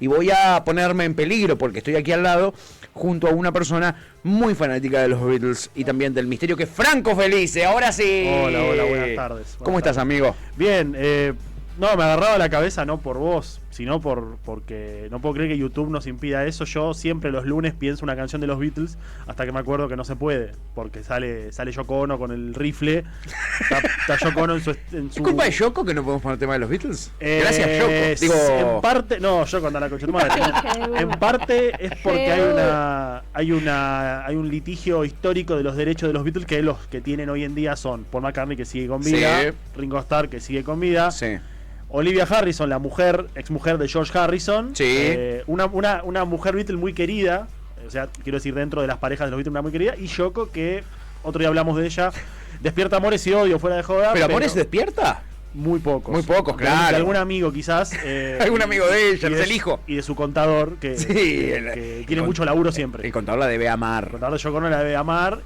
Y voy a ponerme en peligro porque estoy aquí al lado junto a una persona muy fanática de los Beatles y también del misterio, que es Franco Felice. Ahora sí. Hola, buenas tardes. ¿Cómo estás, amigo? Bien, no, me agarraba la cabeza no por vos, sino porque no puedo creer que YouTube nos impida eso. Yo siempre los lunes pienso una canción de los Beatles hasta que me acuerdo que no se puede, porque sale Yoko Ono con el rifle. Está Yoko Ono en su... ¿Es culpa de Yoko que no podemos poner el tema de los Beatles? Gracias, Yoko. Digo... En parte... No, Yoko anda la concha de tu madre. En parte es porque hay un litigio histórico de los derechos de los Beatles, que los que tienen hoy en día son Paul McCartney, que sigue con vida, sí. Ringo Starr, que sigue con vida, sí. Olivia Harrison, la exmujer de George Harrison, sí. Una mujer Beatle muy querida, o sea, quiero decir, dentro de las parejas de los Beatles, una muy querida, y Yoko, que otro día hablamos de ella, despierta amores y odio fuera de joda. ¿Pero amores despierta? Muy pocos. Muy pocos, claro. De algún amigo quizás. Algún amigo de ella, no es el hijo. Y de su contador, que, sí, que tiene mucho laburo siempre. El contador la debe amar. El contador de Yoko no la debe amar,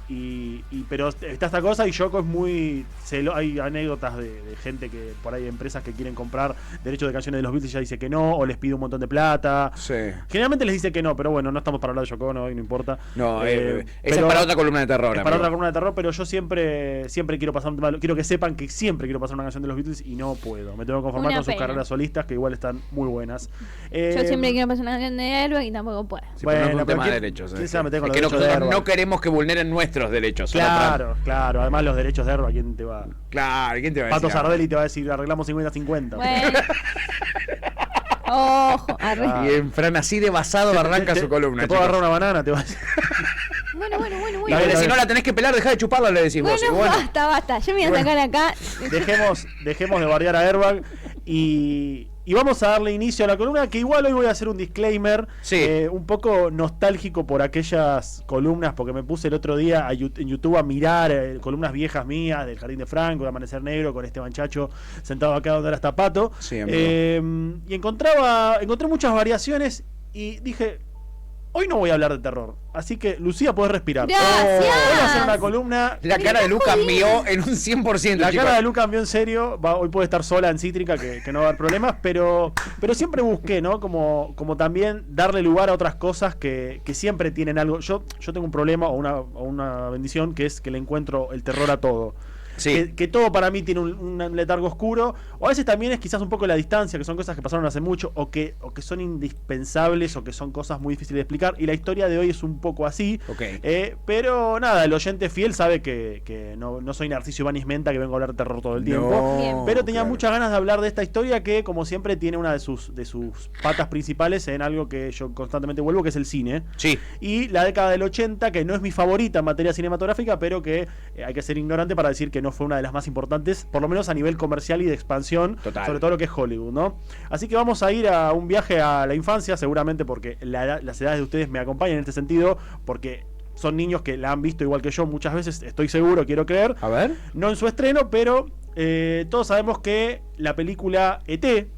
pero está esta cosa y Yoko es muy... Hay anécdotas de gente que por ahí, empresas que quieren comprar derechos de canciones de los Beatles y ella dice que no, o les pide un montón de plata. Sí. Generalmente les dice que no, pero bueno, no estamos para hablar de Yoko Ono hoy, no importa. No, esa es para otra columna de terror. Es para otra columna de terror, pero yo siempre quiero pasar un tema, quiero que sepan que siempre quiero pasar una canción de los Beatles y no puedo. Me tengo que conformar con sus carreras solistas, que igual están muy buenas. Yo siempre quiero pasar una canción de Airbag y tampoco puedo. Sí, bueno, no es un tema de derechos. ¿Quién se va a meter con es los que derechos nosotros no queremos que vulneren nuestros derechos. Claro. Además, los derechos de Airbag, ¿quién te va? Claro, ¿quién te va a decir? Pato Sardelli te va a decir, arreglamos 50-50. Bueno. Ojo, y en Fran así de basado arranca su columna. Te puedo agarrar una banana, te va a decir. Bueno. Si no la tenés que pelar, dejá de chuparla, le decís vos. Bueno, basta. Yo me voy a sacar acá. Dejemos de bardear a Airbag y vamos a darle inicio a la columna, que igual hoy voy a hacer un disclaimer, sí. Un poco nostálgico por aquellas columnas, porque me puse el otro día en YouTube a mirar columnas viejas mías del Jardín de Franco, de Amanecer Negro, con Esteban Chacho sentado acá donde era Tapato, sí, y encontré muchas variaciones y dije... Hoy no voy a hablar de terror, así que Lucía, podés respirar. Gracias. Voy a hacer una columna. La cara de Lu cambió en un 100%. La cara de Lu cambió en serio. Hoy puede estar sola en Cítrica, que no va a haber problemas, pero siempre busqué, ¿no? Como también darle lugar a otras cosas que siempre tienen algo. Yo tengo un problema o una bendición, que es que le encuentro el terror a todo. Sí. Que todo para mí tiene un letargo oscuro, o a veces también es quizás un poco la distancia, que son cosas que pasaron hace mucho, o que son indispensables, o que son cosas muy difíciles de explicar, y la historia de hoy es un poco así. Okay. Pero nada, el oyente fiel sabe que no soy Narciso Ibáñez Menta, que vengo a hablar de terror todo el tiempo. Bien. Pero tenía muchas ganas de hablar de esta historia, que como siempre tiene una de sus patas principales en algo que yo constantemente vuelvo, que es el cine. Sí. Y la década del 80, que no es mi favorita en materia cinematográfica, pero que hay que ser ignorante para decir que no fue una de las más importantes, por lo menos a nivel comercial y de expansión. Total. Sobre todo lo que es Hollywood, ¿no? Así que vamos a ir a un viaje a la infancia, seguramente porque las edades de ustedes me acompañan en este sentido, porque son niños que la han visto igual que yo muchas veces, estoy seguro, quiero creer. A ver. No en su estreno, pero todos sabemos que la película E.T.,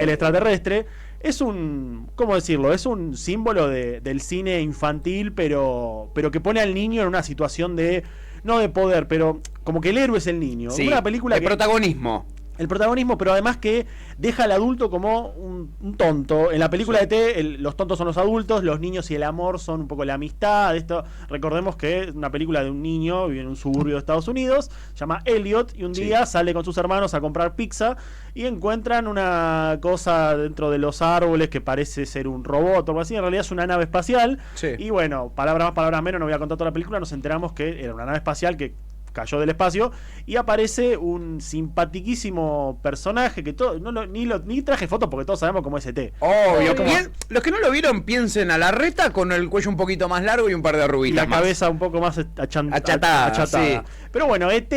el extraterrestre, es ¿cómo decirlo? Es un símbolo del cine infantil, pero que pone al niño en una situación no de poder, pero como que el héroe es el niño. Sí, una película protagonismo. El protagonismo, pero además que deja al adulto como un tonto. En la película de T, los tontos son los adultos, los niños y el amor son un poco la amistad. Esto, recordemos que es una película de un niño, vive en un suburbio de Estados Unidos, se llama Elliot, y un día sale con sus hermanos a comprar pizza y encuentran una cosa dentro de los árboles que parece ser un robot o algo así. En realidad es una nave espacial. Sí. Y bueno, palabras más, palabras menos, no voy a contar toda la película, nos enteramos que era una nave espacial que cayó del espacio y aparece un simpatiquísimo personaje que ni traje fotos porque todos sabemos cómo es ET. Obvio. Los que no lo vieron, piensen a Larreta con el cuello un poquito más largo y un par de arruguitas. Y la cabeza un poco más achatada. Sí. Pero bueno, ET,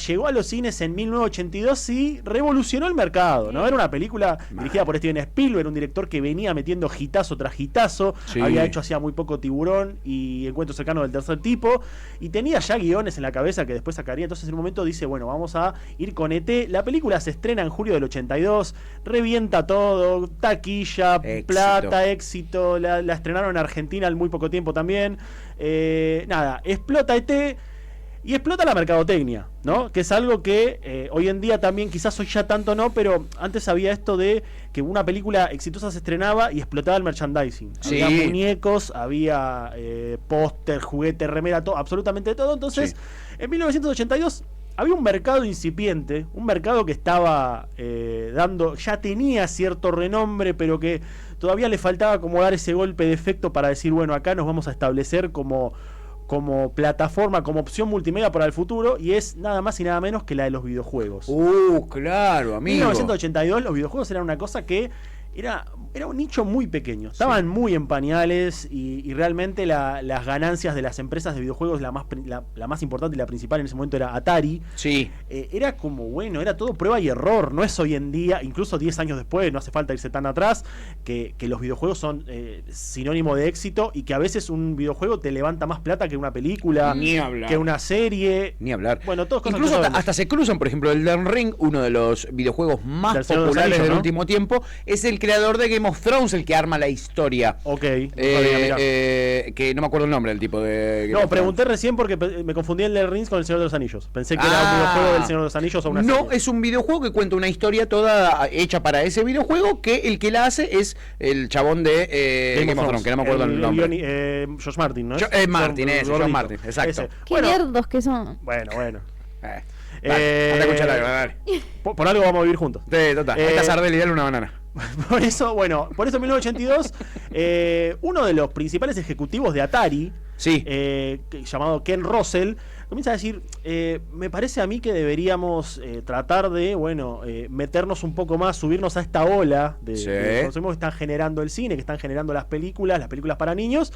llegó a los cines en 1982 y revolucionó el mercado, ¿no? Era una película dirigida por Steven Spielberg, un director que venía metiendo hitazo tras hitazo. Sí. Había hecho hacía muy poco Tiburón y Encuentro Cercano del Tercer Tipo, y tenía ya guiones en la cabeza que después sacaría. Entonces en un momento dice, bueno, vamos a ir con ET. La película se estrena en julio del 82, revienta todo, taquilla, éxito. Plata, éxito. La estrenaron en Argentina al muy poco tiempo también. Explota ET. Y explota la mercadotecnia, ¿no? Que es algo que hoy en día también, quizás hoy ya tanto no, pero antes había esto de que una película exitosa se estrenaba y explotaba el merchandising. Sí. Había muñecos, había póster, juguete, remera, todo, absolutamente todo. Entonces, en 1982 había un mercado incipiente, un mercado que estaba ya tenía cierto renombre, pero que todavía le faltaba como dar ese golpe de efecto para decir, bueno, acá nos vamos a establecer como plataforma, como opción multimedia para el futuro, y es nada más y nada menos que la de los videojuegos. Claro, En amigo. 1982 los videojuegos eran una cosa que era un nicho muy pequeño. Estaban muy en pañales y realmente las ganancias de las empresas de videojuegos, la más importante y la principal en ese momento era Atari. Sí. Era como, bueno, era todo prueba y error. No es hoy en día, incluso 10 años después, no hace falta irse tan atrás, que los videojuegos son sinónimo de éxito y que a veces un videojuego te levanta más plata que una película, Ni hablar. que una serie. Ni hablar. Bueno, todas cosas Incluso que sabemos. hasta se cruzan, por ejemplo, el Elden Ring, uno de los videojuegos más Del Señor de los populares Anillos, del ¿no? último tiempo, es el creador de Game of Thrones el que arma la historia. Ok, no sabía, mirá. Que no me acuerdo el nombre del tipo de Game No, of pregunté recién porque me confundí el de Rings con el Señor de los Anillos. Pensé que era un Ah. videojuego del Señor de los Anillos o una No, serie. es un videojuego que cuenta una historia toda hecha para ese videojuego, que el que la hace es el chabón de Game of Thrones, que no me acuerdo el nombre. Josh Martin, ¿no? Martin, ese, Gordito. Josh Martin, exacto. Ese. Qué Bueno, nerdos que son. bueno. Dale, anda a escuchar algo, dale. Por algo vamos a vivir juntos. Sí, total. Ahí está Sardel y dale una banana. Por eso, en 1982, uno de los principales ejecutivos de Atari, Sí. llamado Ken Russell, comienza a decir, me parece a mí que deberíamos tratar de, meternos un poco más, subirnos a esta ola de consumos que están generando el cine, que están generando las películas para niños,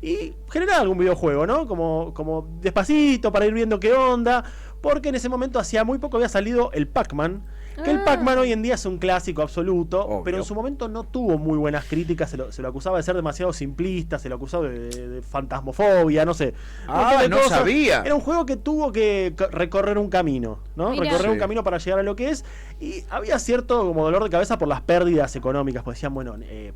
y generar algún videojuego, ¿no? Como despacito, para ir viendo qué onda, porque en ese momento hacía muy poco había salido el Pac-Man. Que el Pac-Man hoy en día es un clásico absoluto, Obvio. pero en su momento no tuvo muy buenas críticas, se lo acusaba de ser demasiado simplista, se lo acusaba de fantasmofobia, no sé. Un montón de no cosas. sabía. Era un juego que tuvo que recorrer un camino, ¿no? Mirá. Recorrer un Sí. camino para llegar a lo que es, y había cierto como dolor de cabeza por las pérdidas económicas, pues decían,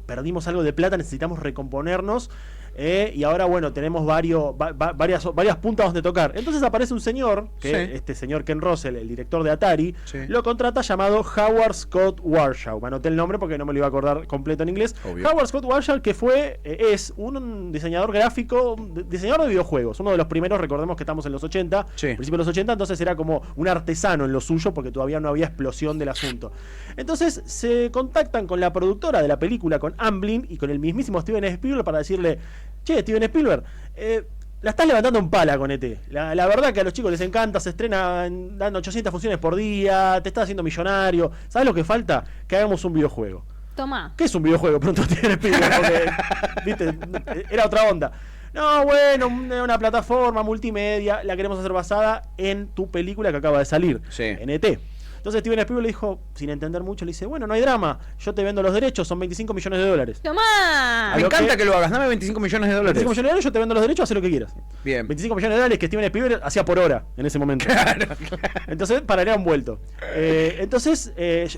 perdimos algo de plata, necesitamos recomponernos, y ahora, tenemos varias puntas donde tocar. Entonces aparece un señor, este señor Ken Russell, el director de Atari, lo contrata llamado Howard Scott Warshaw. Me anoté el nombre porque no me lo iba a acordar completo en inglés. Obvio. Howard Scott Warshaw, que es un diseñador gráfico, diseñador de videojuegos, uno de los primeros, recordemos que estamos en los 80, principios de los 80, entonces era como un artesano en lo suyo porque todavía no había explosión del asunto. Entonces se contactan con la productora de la película, con Amblin, y con el mismísimo Steven Spielberg para decirle, che, Steven Spielberg, la estás levantando en pala con ET. La verdad que a los chicos les encanta, se estrena dando 800 funciones por día, te estás haciendo millonario. ¿Sabes lo que falta? Que hagamos un videojuego. Toma. ¿Qué es un videojuego? Pronto tiene Spielberg, porque, viste, era otra onda. No, una plataforma multimedia, la queremos hacer basada en tu película que acaba de salir, en ET. Entonces Steven Spielberg le dijo, sin entender mucho, le dice, no hay drama, yo te vendo los derechos, son 25 millones de dólares. Toma. Me encanta que lo hagas, dame 25 millones de dólares. 25 millones de dólares, yo te vendo los derechos, haz lo que quieras. Bien. 25 millones de dólares que Steven Spielberg hacía por hora en ese momento. Claro. Entonces, pararía un vuelto. Entonces,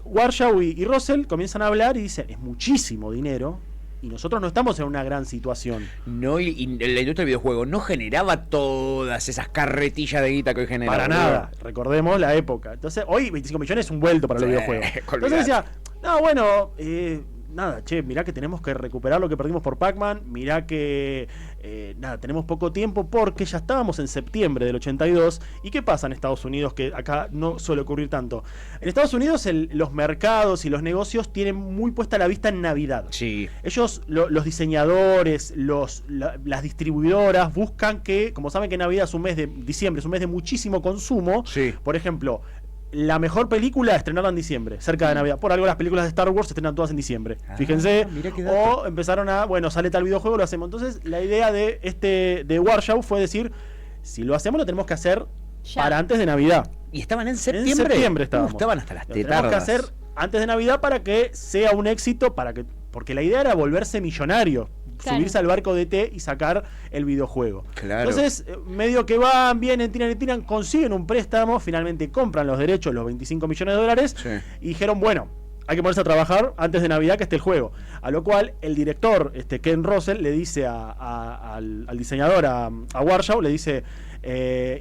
Warshaw y Russell comienzan a hablar y dicen, es muchísimo dinero y nosotros no estamos en una gran situación. No, y la industria del videojuego no generaba todas esas carretillas de guita que hoy genera. Para boludo. nada, recordemos la época. Entonces, hoy 25 millones es un vuelto para los videojuegos. Olvidate. Entonces decía, nada, mirá que tenemos que recuperar lo que perdimos por Pac-Man, mirá que tenemos poco tiempo porque ya estábamos en septiembre del 82. ¿Y qué pasa en Estados Unidos? Que acá no suele ocurrir tanto. En Estados Unidos los mercados y los negocios tienen muy puesta la vista en Navidad. Sí. Ellos, los diseñadores, las distribuidoras buscan que, como saben que Navidad es un mes de diciembre, es un mes de muchísimo consumo. Sí. Por ejemplo, la mejor película estrenarla en diciembre, cerca de Navidad. Por algo las películas de Star Wars se estrenan todas en diciembre. Fíjense. Mirá qué dato. O empezaron sale tal videojuego, lo hacemos. Entonces, la idea de Warshaw fue decir, si lo hacemos lo tenemos que hacer Ya. para antes de Navidad. ¿Y estaban en septiembre? En septiembre estábamos. Estaban hasta las Lo tenemos tetardas. que hacer antes de Navidad para que sea un éxito, porque la idea era volverse millonario. Claro. Subirse al barco de ET y sacar el videojuego. Claro. Entonces, medio que van, vienen, tiran, consiguen un préstamo, finalmente compran los derechos, los 25 millones de dólares, Sí. y dijeron, hay que ponerse a trabajar antes de Navidad que esté el juego. A lo cual el director, Ken Russell, le dice al diseñador, a Warshau, le dice,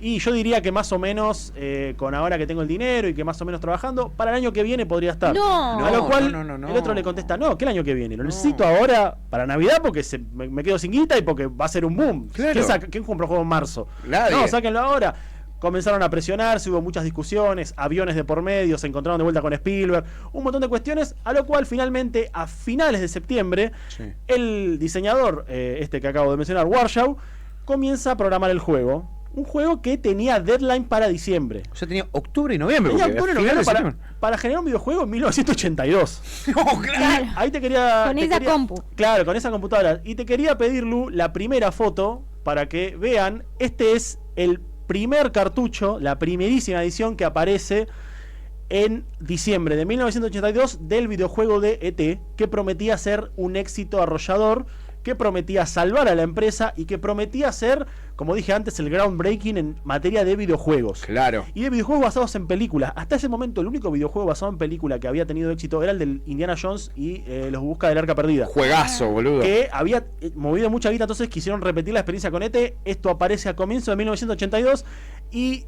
y yo diría que más o menos, con ahora que tengo el dinero y que más o menos trabajando, para el año que viene podría estar. No. A lo cual no. el otro le contesta, no, que el año que viene, lo necesito ahora para Navidad porque me quedo sin guita y porque va a ser un boom. Claro. ¿Quién compra juego en marzo? Nadie. No, sáquenlo ahora. Comenzaron a presionarse, hubo muchas discusiones, aviones de por medio, se encontraron de vuelta con Spielberg, un montón de cuestiones, a lo cual finalmente, a finales de septiembre, Sí. el diseñador, que acabo de mencionar, Warshau, comienza a programar el juego. Un juego que tenía deadline para diciembre. O sea, tenía octubre y noviembre. Tenía porque octubre y a finales noviembre de septiembre. para generar un videojuego en 1982. No, claro. Claro. Ahí te quería... Con te esa quería- compu. Claro, con esa computadora. Y te quería pedir, Lu, la primera foto para que vean. Este es el primer cartucho, la primerísima edición que aparece en diciembre de 1982 del videojuego de E.T., que prometía ser un éxito arrollador, que prometía salvar a la empresa y que prometía ser, como dije antes, el groundbreaking en materia de videojuegos. Claro. Y de videojuegos basados en películas. Hasta ese momento el único videojuego basado en película que había tenido éxito era el del Indiana Jones y los Busca del Arca Perdida. Juegazo, boludo. Que había movido mucha guita, entonces quisieron repetir la experiencia con ET. Esto aparece a comienzo de 1982 y...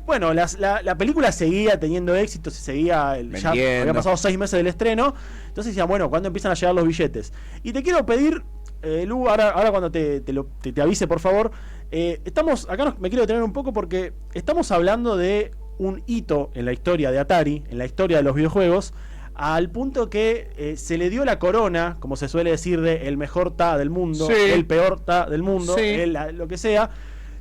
Bueno, la película seguía teniendo éxito, se seguía, ya Vendiendo. había pasado 6 meses del estreno, entonces decían, bueno, ¿cuándo empiezan a llegar los billetes? Y te quiero pedir, Lu, ahora cuando te avise, por favor, me quiero detener un poco porque estamos hablando de un hito en la historia de Atari, en la historia de los videojuegos, al punto que se le dio la corona, como se suele decir, de el mejor TA del mundo, Sí. el peor TA del mundo, Sí. lo que sea.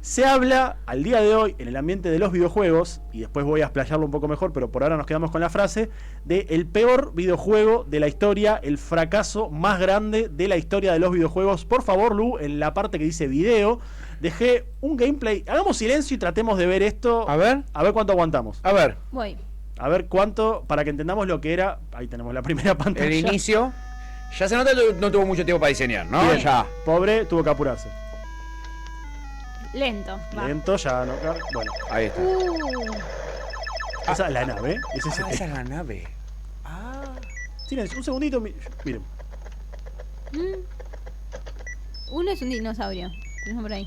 Se habla al día de hoy en el ambiente de los videojuegos, y después voy a explayarlo un poco mejor, pero por ahora nos quedamos con la frase, de el peor videojuego de la historia, el fracaso más grande de la historia de los videojuegos. Por favor, Lu, en la parte que dice video, dejé un gameplay. Hagamos silencio y tratemos de ver esto. A ver. A ver cuánto aguantamos. A ver, Voy. A ver cuánto, para que entendamos lo que era. Ahí tenemos la primera pantalla. el inicio. Ya se nota que no tuvo mucho tiempo para diseñar, ¿no? Bien. Ya. Pobre, tuvo que apurarse. Lento. Va. Lento, ya no. Bueno, Ahí está. esa es la nave. Ese es Ah, esa es la nave. Ah. Silencio, un segundito. Miren. Uno es un dinosaurio. Tenemos por ahí.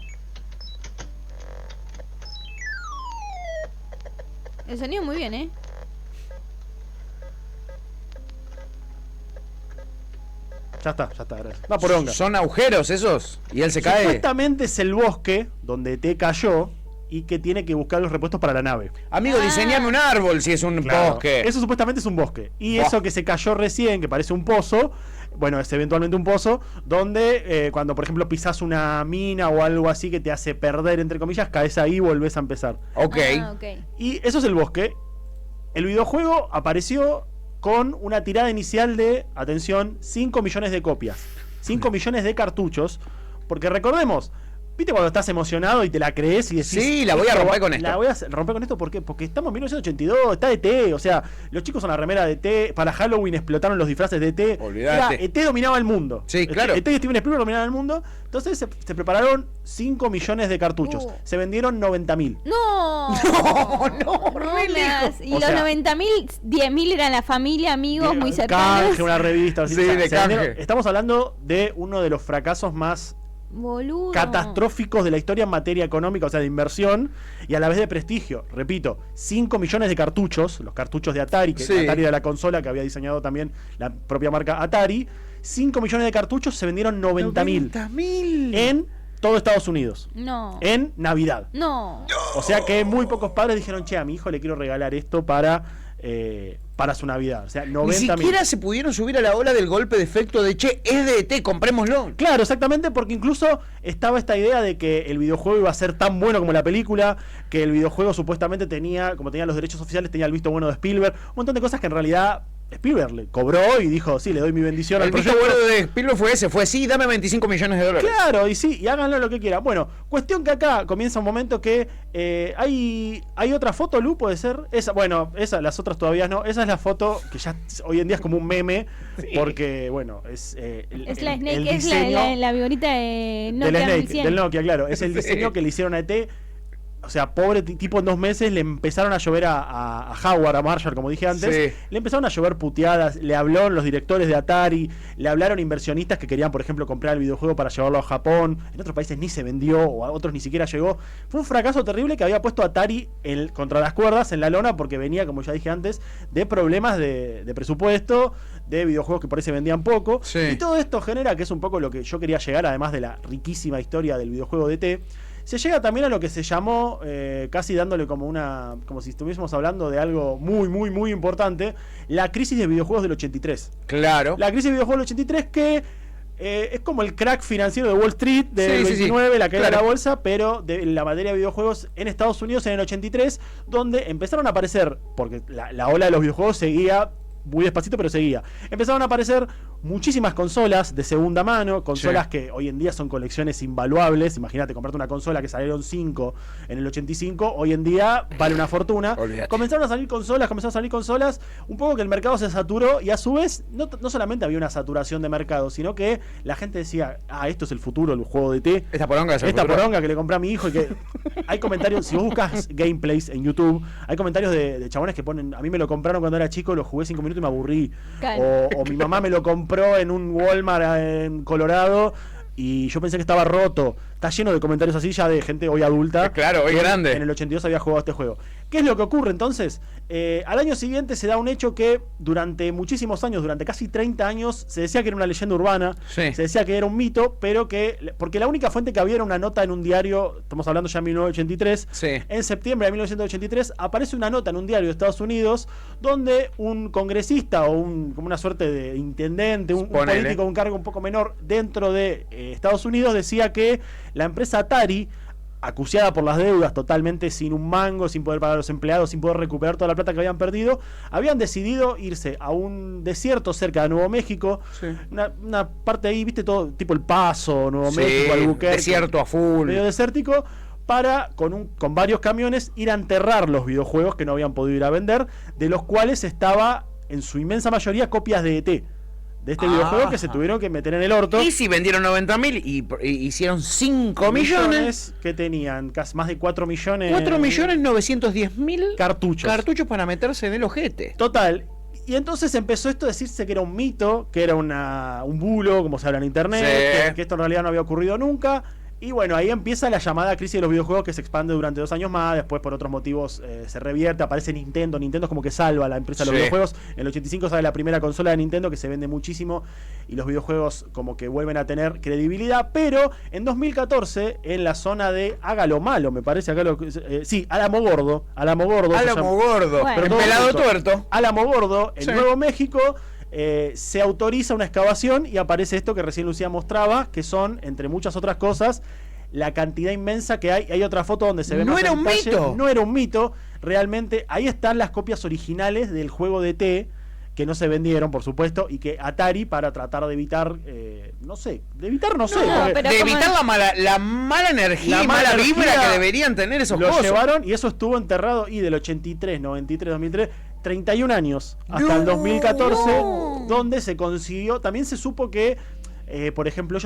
El sonido muy bien, ¿eh? Ya está, gracias. Va por onga. ¿Son agujeros esos? ¿Y él se cae? Supuestamente es el bosque donde te cayó y que tiene que buscar los repuestos para la nave. Amigo, Ah. diseñame un árbol si es un Claro, bosque. Eso supuestamente es un bosque. Y Buah. eso que se cayó recién, que parece un pozo, bueno, es eventualmente un pozo, donde cuando, por ejemplo, pisás una mina o algo así que te hace perder, entre comillas, caes ahí y volvés a empezar. Ok. Ah, ok. Y eso es el bosque. El videojuego apareció con una tirada inicial de, atención, 5 millones de copias. 5 millones de cartuchos. Porque recordemos, ¿viste cuando estás emocionado y te la crees y decís... Sí, la voy a romper con esto. La voy a romper con esto, ¿por qué? Porque estamos en 1982, está ET, o sea, los chicos son la remera de ET, para Halloween explotaron los disfraces de ET. Olvídate. Era, ET dominaba el mundo. Sí, claro. ET y Steven Spielberg dominaban el mundo. Entonces se prepararon 5 millones de cartuchos. Se vendieron 90.000. ¡No! No, re me hagas. Y O los sea, 90.000, 10.000 eran la familia, amigos muy cercanos. Canje, una revista. así, Sí, de se vendieron. canje. Estamos hablando de uno de los fracasos más Boludo. catastróficos de la historia en materia económica, o sea, de inversión y a la vez de prestigio. Repito, 5 millones de cartuchos, los cartuchos de Atari, que Sí. Atari era la consola que había diseñado también la propia marca Atari. 5 millones de cartuchos, se vendieron 90.000 90.000. en todo Estados Unidos. No. En Navidad. No. O sea que muy pocos padres dijeron, che, a mi hijo le quiero regalar esto para su Navidad. O sea, Ni 90.000. siquiera se pudieron subir a la ola del golpe de efecto de che, es de ET, comprémoslo. Claro, exactamente, porque incluso estaba esta idea de que el videojuego iba a ser tan bueno como la película, que el videojuego supuestamente tenía, como tenía los derechos oficiales, tenía el visto bueno de Spielberg, un montón de cosas que en realidad Spielberg le cobró y dijo, sí, le doy mi bendición El al visto proyecto. bueno de Spielberg fue sí, dame 25 millones de dólares. Claro, y sí, y háganlo lo que quieran. Bueno, cuestión que acá comienza un momento que hay otra foto, Lu, puede ser. Esa, bueno, las otras todavía no. Esa es la foto que ya hoy en día es como un meme, porque, bueno, es Es la Snake, el es diseño la viborita de del Nokia Snake, 1100. del Nokia, claro. Es el Sí. diseño que le hicieron a ET. o sea, pobre tipo, en 2 meses le empezaron a llover a Howard, a Marshall, como dije antes. Sí. Le empezaron a llover puteadas. Le habló los directores de Atari. Le hablaron inversionistas que querían, por ejemplo, comprar el videojuego para llevarlo a Japón. En otros países ni se vendió, o a otros ni siquiera llegó. Fue un fracaso terrible que había puesto a Atari contra las cuerdas en la lona, porque venía, como ya dije antes, de problemas de presupuesto, de videojuegos que por ahí se vendían poco. Sí. Y todo esto genera, que es un poco lo que yo quería llegar, además de la riquísima historia del videojuego de ET, se llega también a lo que se llamó, casi dándole como si estuviésemos hablando de algo muy, muy, muy importante, la crisis de videojuegos del 83. Claro. La crisis de videojuegos del 83 que es como el crack financiero de Wall Street del 29, la caída de la bolsa, pero de la materia de videojuegos en Estados Unidos en el 83, donde empezaron a aparecer, porque la ola de los videojuegos seguía muy despacito, pero seguía. Empezaron a aparecer muchísimas consolas de segunda mano, consolas que hoy en día son colecciones invaluables. Imagínate, comprarte una consola que salieron 5 en el 85, hoy en día vale una fortuna. Olvídate. Comenzaron a salir consolas, un poco que el mercado se saturó, y a su vez no solamente había una saturación de mercado, sino que la gente decía, esto es el futuro, el juego de T. Esta poronga es el futuro. Poronga que le compré a mi hijo. Y que hay comentarios, si vos buscas gameplays en YouTube, hay comentarios de chabones que ponen, a mí me lo compraron cuando era chico, lo jugué 5 minutos y me aburrí. Claro. O mi mamá me lo compró en un Walmart en Colorado y yo pensé que estaba roto. Está lleno de comentarios así ya de gente hoy adulta. Claro, hoy grande. En el 82 había jugado este juego. ¿Qué es lo que ocurre entonces? Al año siguiente se da un hecho que durante muchísimos años, durante casi 30 años, se decía que era una leyenda urbana, Sí. se decía que era un mito, pero porque la única fuente que había era una nota en un diario, estamos hablando ya de 1983, Sí. en septiembre de 1983 aparece una nota en un diario de Estados Unidos donde un congresista o como una suerte de intendente, un Ponele. político, un cargo un poco menor dentro de Estados Unidos, decía que la empresa Atari, acuciada por las deudas, totalmente sin un mango, sin poder pagar a los empleados, sin poder recuperar toda la plata que habían perdido, habían decidido irse a un desierto cerca de Nuevo México, Sí. una parte ahí, viste, todo tipo El Paso, Nuevo Sí, México, Albuquerque, desierto a full. medio desértico, para con varios camiones ir a enterrar los videojuegos que no habían podido ir a vender, de los cuales estaba en su inmensa mayoría copias de ET, de este videojuego que se tuvieron que meter en el orto. Y si vendieron 90.000 y hicieron 5 millones. Que tenían casi más de 4 millones. 4.910.000 cartuchos para meterse en el ojete. Total. Y entonces empezó esto a decirse que era un mito, que era un bulo, como se habla en internet, Sí. que esto en realidad no había ocurrido nunca. Y bueno, ahí empieza la llamada crisis de los videojuegos, que se expande durante 2 años más. Después, por otros motivos, se revierte. Aparece Nintendo. Nintendo es como que salva a la empresa de los Sí. videojuegos. En el 85 sale la primera consola de Nintendo, que se vende muchísimo. Y los videojuegos como que vuelven a tener credibilidad. Pero en 2014, en la zona de Hágalo Malo, me parece. Sí, Álamo Gordo. Álamo Gordo. se Álamo llama. gordo. Bueno. Pero todo Pelado junto. tuerto. Álamo Gordo, en Sí. Nuevo México, se autoriza una excavación y aparece esto que recién Lucía mostraba, que son, entre muchas otras cosas, la cantidad inmensa que hay. Hay otra foto donde se ve No más era en un detalle. mito. No era un mito, realmente. Ahí están las copias originales del juego de T, que no se vendieron, por supuesto, y que Atari, para tratar de evitar, no sé, porque pero De como evitar es- la mala energía La y mala mala vibra energía que deberían tener esos lo cosas. llevaron, y eso estuvo enterrado, y del 83, 93, 2003, 31 años, hasta el No, 2014, no. donde se consiguió. También se supo que, por ejemplo,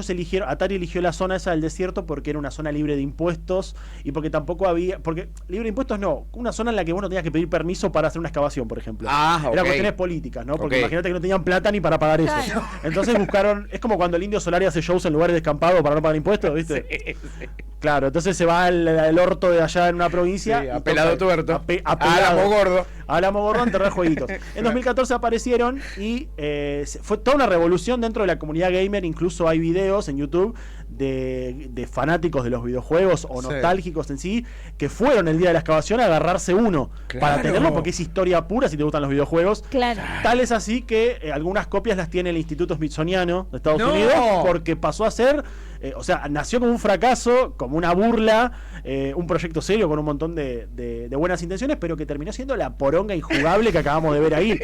Atari eligió la zona esa del desierto porque era una zona libre de impuestos, y porque tampoco había, porque libre de impuestos no, una zona en la que vos no tenías que pedir permiso para hacer una excavación, por ejemplo. Ah, Era ok. cuestiones políticas, ¿no? Porque Ok. imagínate que no tenían plata ni para pagar eso. Claro. Entonces buscaron, es como cuando el Indio Solari hace shows en lugares descampados para no pagar impuestos, ¿viste? Claro, entonces se va al orto de allá en una provincia. Sí, y a pelado toca- tuerto. a pelado. Álamo gordo. Álamo Gordo a enterrar jueguitos. En 2014 aparecieron y fue toda una revolución dentro de la comunidad gamer. Incluso hay videos en YouTube de fanáticos de los videojuegos o Sí. nostálgicos en sí, que fueron el día de la excavación a agarrarse uno para Claro. tenerlo, porque es historia pura si te gustan los videojuegos. Claro. Tal es así que algunas copias las tiene el Instituto Smithsoniano de Estados ¡No! Unidos, porque pasó a ser, o sea, nació como un fracaso, como una burla, un proyecto serio con un montón de buenas intenciones, pero que terminó siendo la poronga injugable que acabamos de ver ahí.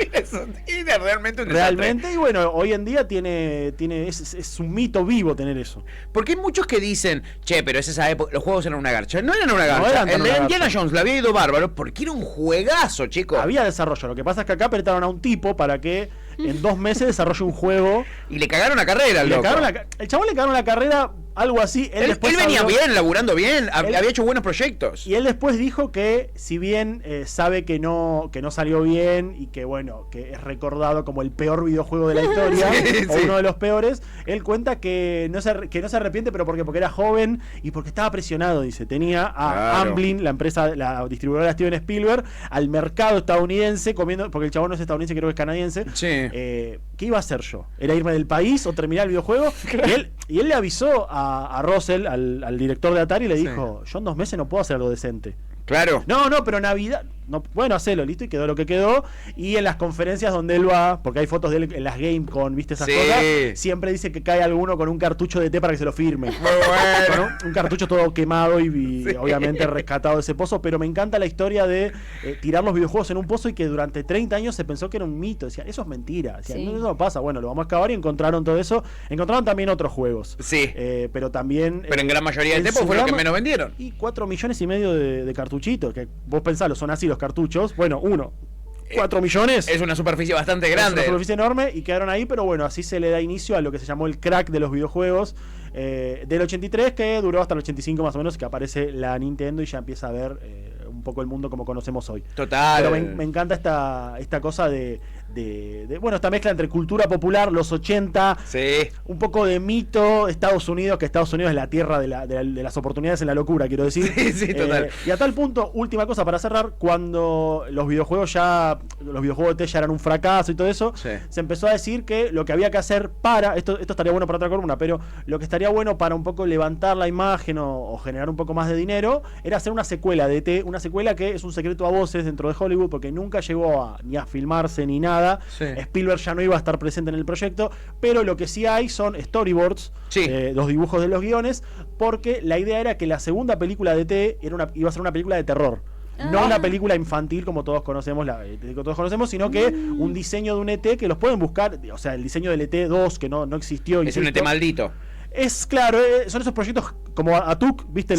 Era realmente un desastre. Realmente, y bueno, hoy en día es un mito vivo tener eso. Porque hay muchos que dicen, che, pero es esa época, los juegos eran una garcha. No eran una No garcha. eran tan El de una Indiana garcha. Jones le había ido bárbaro porque era un juegazo, chicos. Había desarrollo, lo que pasa es que acá apretaron a un tipo para que en 2 meses desarrolle un juego. Y le cagaron la carrera al Le loco. cagaron el chabón le cagaron la carrera Algo así. Él venía bien, laburando bien, había hecho buenos proyectos. Y él después dijo que, si bien sabe que no salió bien y que, bueno, que es recordado como el peor videojuego de la historia, o uno de los peores, él cuenta que no se arrepiente, pero porque era joven y porque estaba presionado, dice. Tenía a Amblin, la empresa, la distribuidora de Steven Spielberg, al mercado estadounidense, comiendo, porque el chabón no es estadounidense, creo que es canadiense. Sí. ¿Qué iba a hacer yo? ¿Era irme del país o terminar el videojuego? Claro. Y él le avisó a Russell, al director de Atari, y le dijo, yo en 2 meses no puedo hacer algo decente. Claro. No, pero Navidad... No, bueno, hacelo, listo, y quedó lo que quedó. Y en las conferencias donde él va, porque hay fotos de él en las Gamecom, ¿viste esas cosas? Siempre dice que cae alguno con un cartucho de té para que se lo firme. Muy bueno. Con un cartucho todo quemado y obviamente rescatado de ese pozo. Pero me encanta la historia de tirar los videojuegos en un pozo y que durante 30 años se pensó que era un mito. Decían, eso es mentira. Decían, no, eso no pasa. Bueno, lo vamos a excavar y encontraron todo eso. Encontraron también otros juegos. Sí. Pero también... Pero en gran mayoría del tiempo fue lo que menos vendieron. Y 4,5 millones de cartuchitos. Que vos pensalo, son así los cartuchos. Bueno, 4 millones. Es una superficie bastante grande. Es una superficie enorme y quedaron ahí, pero bueno, así se le da inicio a lo que se llamó el crack de los videojuegos del 83, que duró hasta el 85 más o menos, que aparece la Nintendo y ya empieza a ver un poco el mundo como conocemos hoy. Total. Pero me encanta esta cosa de bueno, esta mezcla entre cultura popular, los 80, un poco de mito, Estados Unidos, que Estados Unidos es la tierra de las oportunidades en la locura, quiero decir. Sí, total. Y a tal punto, última cosa para cerrar, cuando los videojuegos de T ya eran un fracaso y todo eso, se empezó a decir que lo que había que hacer esto estaría bueno para otra columna, pero lo que estaría bueno para un poco levantar la imagen o generar un poco más de dinero, era hacer una secuela de T, una secuela que es un secreto a voces dentro de Hollywood, porque nunca llegó ni a filmarse ni nada. Spielberg ya no iba a estar presente en el proyecto, pero lo que sí hay son storyboards, los dibujos de los guiones, porque la idea era que la segunda película de T iba a ser una película de terror. No una película infantil como todos conocemos, sino que un diseño de un ET que los pueden buscar, o sea, el diseño del ET 2 que no existió. Es un ET maldito. Es claro, son esos proyectos como Atuk, ¿viste?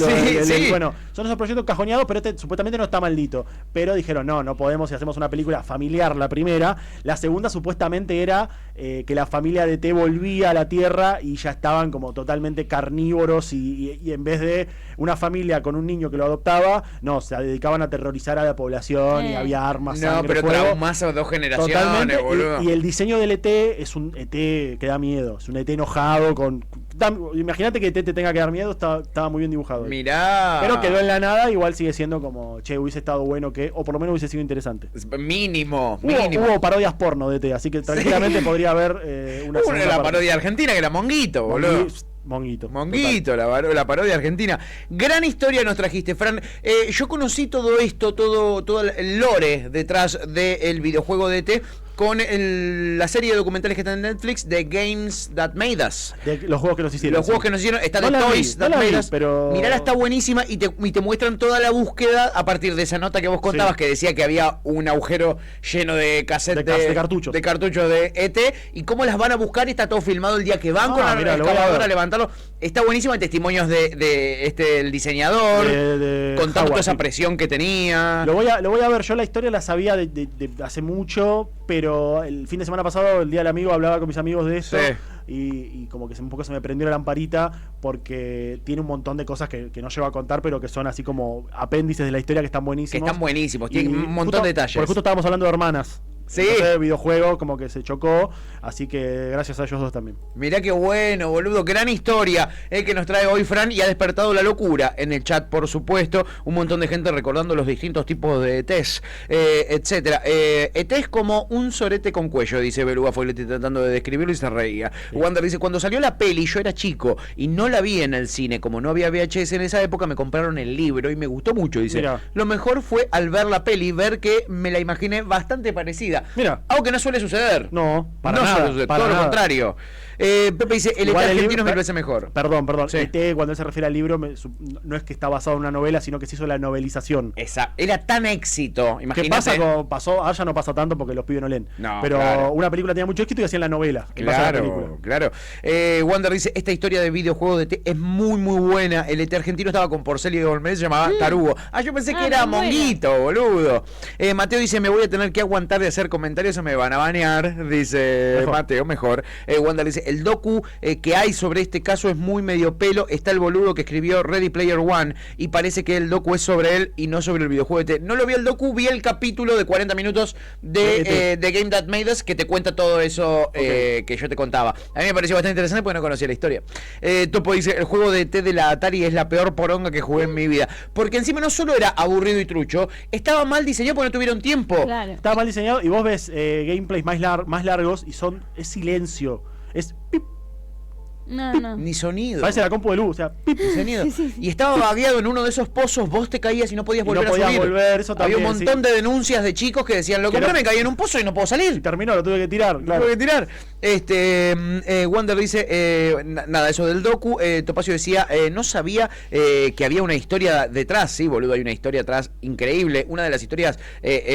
Bueno, son esos proyectos cajoneados, pero este supuestamente no está maldito. Pero dijeron, no podemos si hacemos una película familiar la primera. La segunda supuestamente era que la familia de T volvía a la Tierra y ya estaban como totalmente carnívoros y en vez de una familia con un niño que lo adoptaba, se dedicaban a aterrorizar a la población y había armas, sangre, pero fuego. traumas a 2 generaciones, totalmente, boludo. Y el diseño del ET es un ET que da miedo, es un ET enojado imagínate que te tenga que dar miedo, estaba muy bien dibujado. Mirá. Pero quedó en la nada, igual sigue siendo como, hubiese estado bueno o por lo menos hubiese sido interesante. Mínimo. Hubo parodias porno de T, así que tranquilamente podría haber una la parodia argentina, que era Monguito, boludo. Monguito, la parodia argentina. Gran historia nos trajiste, Fran. Yo conocí todo esto, todo el lore detrás del videojuego de T con la serie de documentales que está en Netflix, The Games That Made Us. De los juegos que nos hicieron. Los juegos que nos hicieron. Está The Toys That Made Us. Pero... Mirala, está buenísima y te muestran toda la búsqueda a partir de esa nota que vos contabas, que decía que había un agujero lleno de cassettes de cartuchos de ET, y cómo las van a buscar. Está todo filmado el día que van con la excavadora a levantarlo. Está buenísimo. Hay testimonios de el diseñador, contando toda esa presión que tenía. Lo voy a ver. Yo la historia la sabía de hace mucho, pero el fin de semana pasado, el día del amigo, hablaba con mis amigos de eso. Y como que un poco se me prendió la lamparita, porque tiene un montón de cosas que no llego a contar, pero que son así como apéndices de la historia que están buenísimos. Tiene un montón de detalles. Porque justo estábamos hablando de hermanas. Sí. Entonces, el videojuego como que se chocó, así que gracias a ellos dos también. Mirá qué bueno, boludo, gran historia que nos trae hoy Fran, y ha despertado la locura en el chat, por supuesto, un montón de gente recordando los distintos tipos de ETs, etcétera. ET es como un sorete con cuello, dice Beluga, fue tratando de describirlo y se reía. Wander dice, cuando salió la peli yo era chico y no la vi en el cine, como no había VHS en esa época, me compraron el libro y me gustó mucho, dice. Mirá. Lo mejor fue al ver la peli, ver que me la imaginé bastante parecida. Mira. Algo que no suele suceder. No, para nada. Todo lo contrario. Pepe dice, el ET argentino me parece mejor. Perdón. Sí. ET, cuando él se refiere al libro, no es que está basado en una novela, sino que se hizo la novelización. Era tan éxito, imagínate. ¿Qué pasa? Allá no pasa tanto porque los pibes no leen. No, pero claro. Una película tenía mucho éxito y hacían la novela. Claro. Wander dice, esta historia de videojuego de ET es muy, muy buena. El ET argentino estaba con Porcel y Golmez, se llamaba Tarugo. Yo pensé que era Monguito, boludo. Mateo dice, me voy a tener que aguantar de hacer hacer comentarios o me van a banear, dice Mejor. Mateo, mejor. Wanda dice, el docu que hay sobre este caso es muy medio pelo, está el boludo que escribió Ready Player One y parece que el docu es sobre él y no sobre el videojuego de ET. No lo vi el docu, vi el capítulo de 40 minutos de The Game That Made Us que te cuenta todo eso que yo te contaba. A mí me pareció bastante interesante porque no conocía la historia. Topo dice, el juego de ET de la Atari es la peor poronga que jugué en mi vida. Porque encima no solo era aburrido y trucho, estaba mal diseñado porque no tuvieron tiempo. Claro. Estaba mal diseñado y vos ves gameplays más largos y es silencio. Es pip, No. Ni sonido. parece la compu de luz, o sea, pip. Ni sonido. Sí. Y estaba vagueado en uno de esos pozos, vos te caías y no podías Y no volver podías a subir. volver, eso Había un también, montón sí. de denuncias de chicos que decían, lo Que compré, no- me caí en un pozo y no puedo salir. Terminó, lo tuve que tirar, claro. Tengo que tirar. Wander dice, nada, eso del docu. Topacio decía, no sabía que había una historia detrás. Sí, boludo, hay una historia atrás increíble. Una de las historias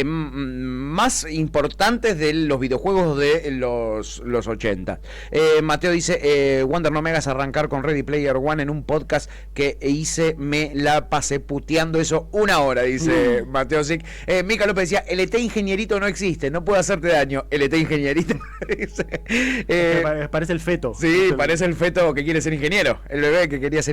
más importantes de los videojuegos de los 80. Mateo dice, Wander, no me hagas arrancar con Ready Player One en un podcast que hice, me la pasé puteando eso 1 hora, dice Mateo Sic. Mica López decía, el ET ingenierito no existe, no puede hacerte daño. El ET ingenierito. Dice, Parece el feto. sí, parece el feto que quiere ser ingeniero, el bebé que quería ser